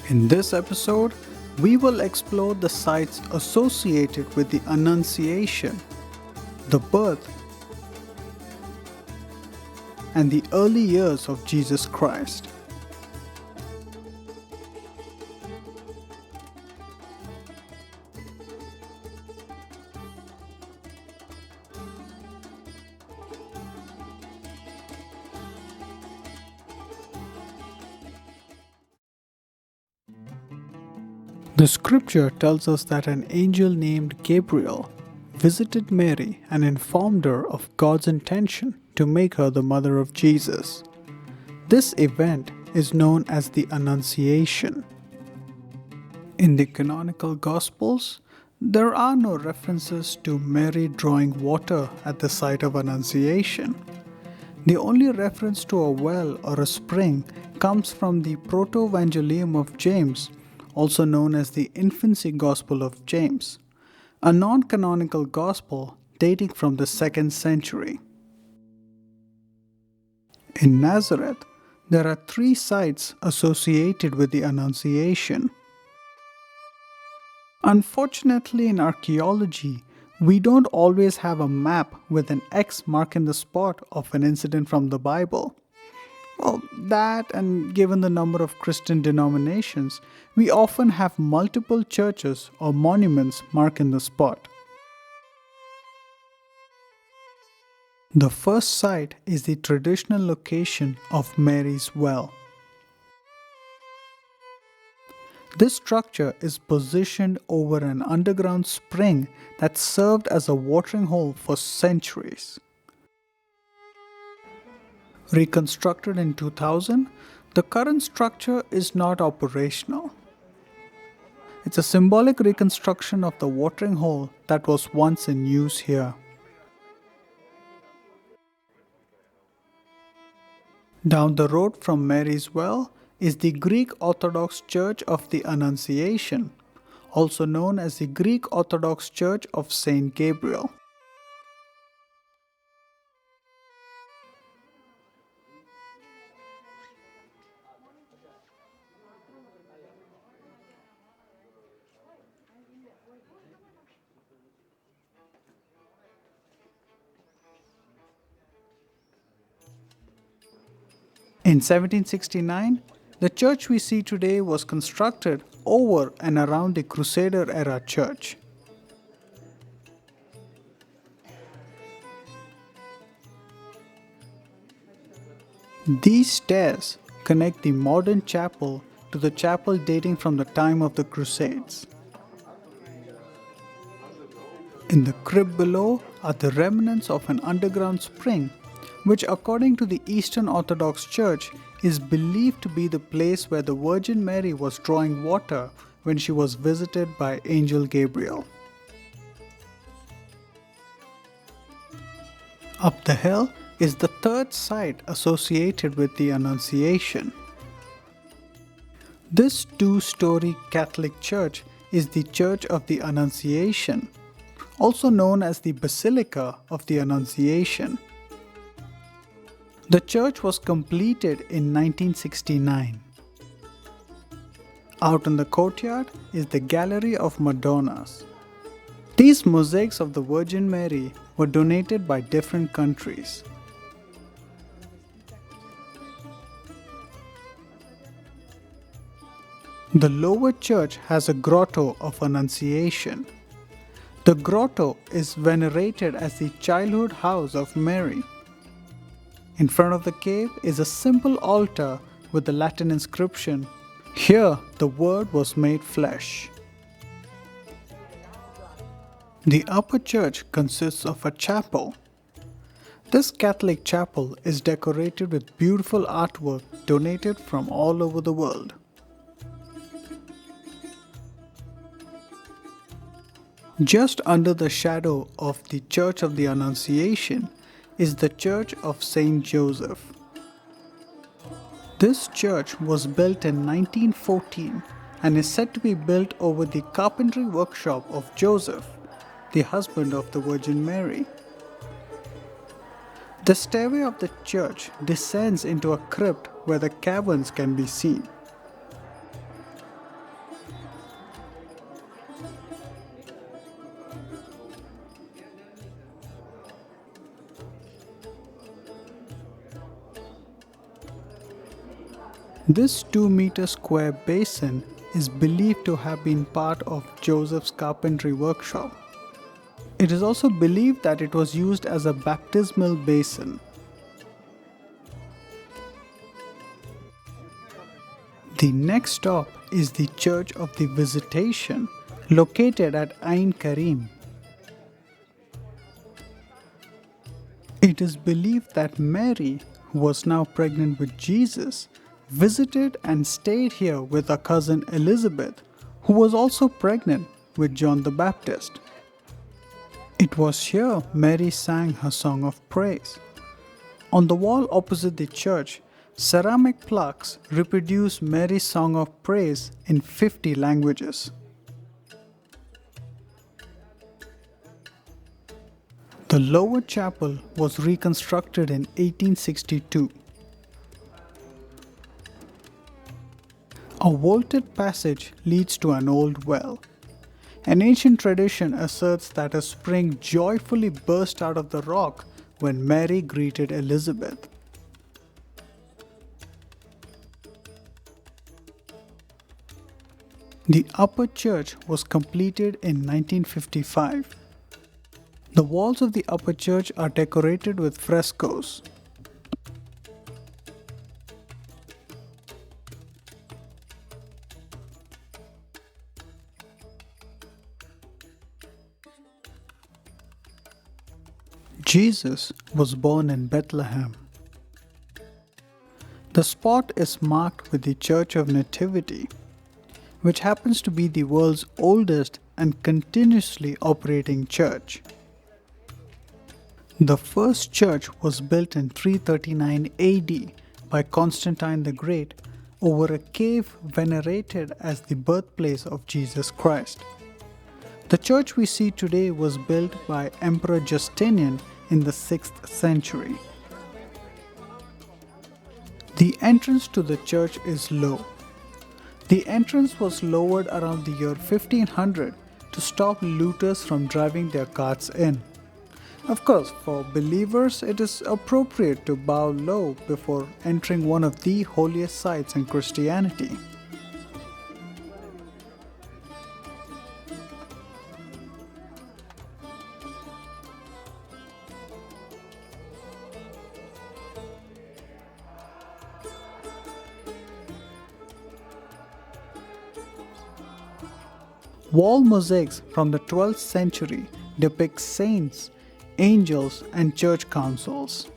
In this episode, we will explore the sites associated with the Annunciation, the birth, and the early years of Jesus Christ. The scripture tells us that an angel named Gabriel visited Mary and informed her of God's intention to make her the mother of Jesus. This event is known as the Annunciation. In the canonical Gospels, there are no references to Mary drawing water at the site of Annunciation. The only reference to a well or a spring comes from the Proto-Evangelium of James, also known as the Infancy Gospel of James, a non-canonical gospel dating from the 2nd century. In Nazareth, there are 3 sites associated with the Annunciation. Unfortunately, in archaeology, we don't always have a map with an X marking the spot of an incident from the Bible. Well, that and given the number of Christian denominations, we often have multiple churches or monuments marking the spot. The first site is the traditional location of Mary's well. This structure is positioned over an underground spring that served as a watering hole for centuries. Reconstructed in 2000, the current structure is not operational. It's a symbolic reconstruction of the watering hole that was once in use here. Down the road from Mary's well is the Greek Orthodox Church of the Annunciation, also known as the Greek Orthodox Church of Saint Gabriel. In 1769, the church we see today was constructed over and around the Crusader-era church. These stairs connect the modern chapel to the chapel dating from the time of the Crusades. In the crypt below are the remnants of an underground spring, which according to the Eastern Orthodox Church is believed to be the place where the Virgin Mary was drawing water when she was visited by Angel Gabriel. Up the hill is the third site associated with the Annunciation. This 2-story Catholic church is the Church of the Annunciation, also known as the Basilica of the Annunciation. The church was completed in 1969. Out in the courtyard is the Gallery of Madonnas. These mosaics of the Virgin Mary were donated by different countries. The lower church has a grotto of Annunciation. The grotto is venerated as the childhood house of Mary. In front of the cave is a simple altar with the Latin inscription, "Here the Word was made flesh." The upper church consists of a chapel. This Catholic chapel is decorated with beautiful artwork donated from all over the world. Just under the shadow of the Church of the Annunciation is the Church of Saint Joseph. This church was built in 1914 and is said to be built over the carpentry workshop of Joseph, the husband of the Virgin Mary. The stairway of the church descends into a crypt where the caverns can be seen. This 2-meter square basin is believed to have been part of Joseph's carpentry workshop. It is also believed that it was used as a baptismal basin. The next stop is the Church of the Visitation, located at Ain Karem. It is believed that Mary, who was now pregnant with Jesus, visited and stayed here with her cousin Elizabeth, who was also pregnant with John the Baptist. It was here Mary sang her song of praise. On the wall opposite the church, ceramic plaques reproduce Mary's song of praise in 50 languages. The lower chapel was reconstructed in 1862. A vaulted passage leads to an old well. An ancient tradition asserts that a spring joyfully burst out of the rock when Mary greeted Elizabeth. The upper church was completed in 1955. The walls of the upper church are decorated with frescoes. Jesus was born in Bethlehem. The spot is marked with the Church of Nativity, which happens to be the world's oldest and continuously operating church. The first church was built in 339 AD by Constantine the Great over a cave venerated as the birthplace of Jesus Christ. The church we see today was built by Emperor Justinian in the 6th century. The entrance to the church is low. The entrance was lowered around the year 1500 to stop looters from driving their carts in. Of course, for believers, it is appropriate to bow low before entering one of the holiest sites in Christianity. Wall mosaics from the 12th century depict saints, angels, and church councils.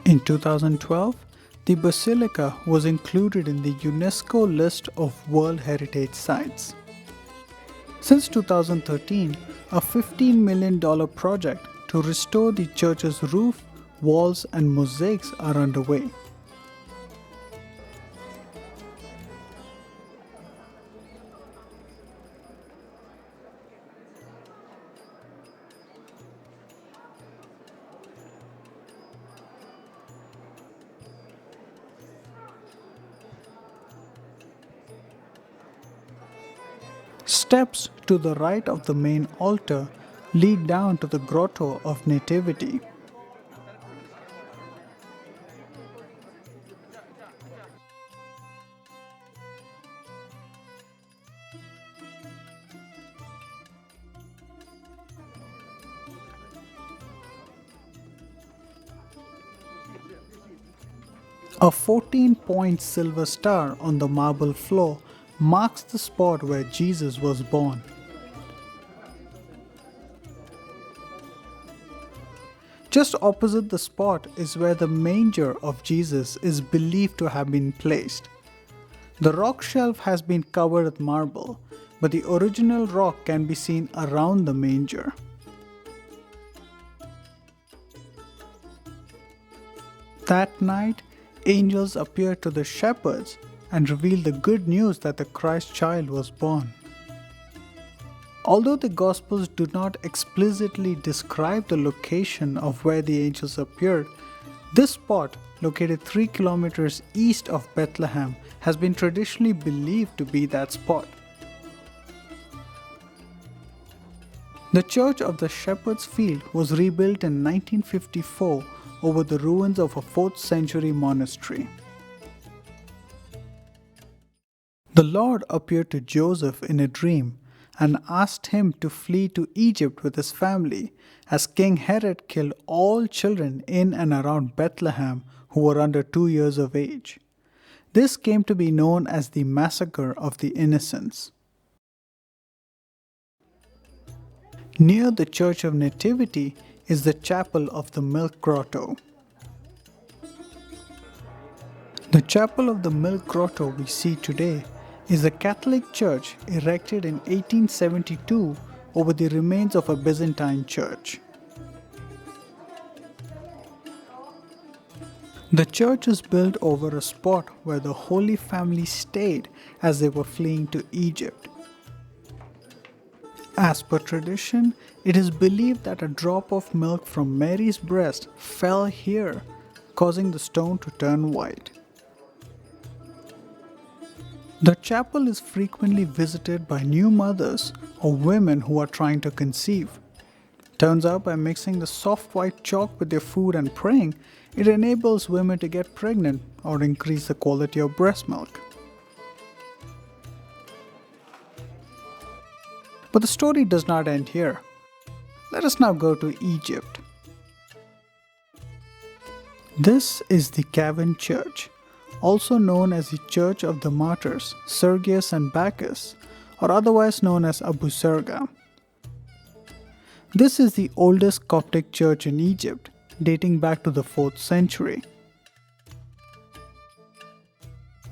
In 2012, the basilica was included in the UNESCO list of World Heritage Sites. Since 2013, a $15 million project to restore the church's roof, walls, and mosaics are underway. Steps to the right of the main altar lead down to the Grotto of Nativity. A 14-point silver star on the marble floor marks the spot where Jesus was born. Just opposite the spot is where the manger of Jesus is believed to have been placed. The rock shelf has been covered with marble, but the original rock can be seen around the manger. That night, angels appeared to the shepherds and revealed the good news that the Christ child was born. Although the Gospels do not explicitly describe the location of where the angels appeared, this spot, located 3 kilometers east of Bethlehem, has been traditionally believed to be that spot. The Church of the Shepherd's Field was rebuilt in 1954 over the ruins of a 4th century monastery. The Lord appeared to Joseph in a dream and asked him to flee to Egypt with his family, as King Herod killed all children in and around Bethlehem who were under 2 years of age. This came to be known as the Massacre of the Innocents. Near the Church of Nativity is the Chapel of the Milk Grotto. The Chapel of the Milk Grotto we see today is a Catholic church erected in 1872 over the remains of a Byzantine church. The church is built over a spot where the Holy Family stayed as they were fleeing to Egypt. As per tradition, it is believed that a drop of milk from Mary's breast fell here, causing the stone to turn white. The chapel is frequently visited by new mothers or women who are trying to conceive. Turns out by mixing the soft white chalk with their food and praying, it enables women to get pregnant or increase the quality of breast milk. But the story does not end here. Let us now go to Egypt. This is the Cavern Church, also known as the Church of the Martyrs, Sergius and Bacchus, or otherwise known as Abu Serga. This is the oldest Coptic church in Egypt, dating back to the 4th century.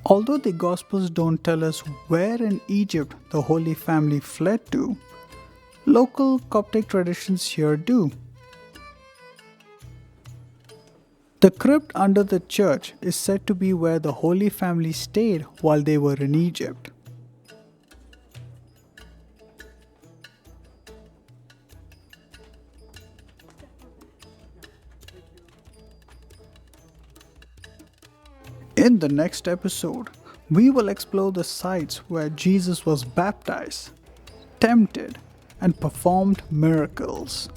Although the Gospels don't tell us where in Egypt the Holy Family fled to, local Coptic traditions here do. The crypt under the church is said to be where the Holy Family stayed while they were in Egypt. In the next episode, we will explore the sites where Jesus was baptized, tempted, and performed miracles.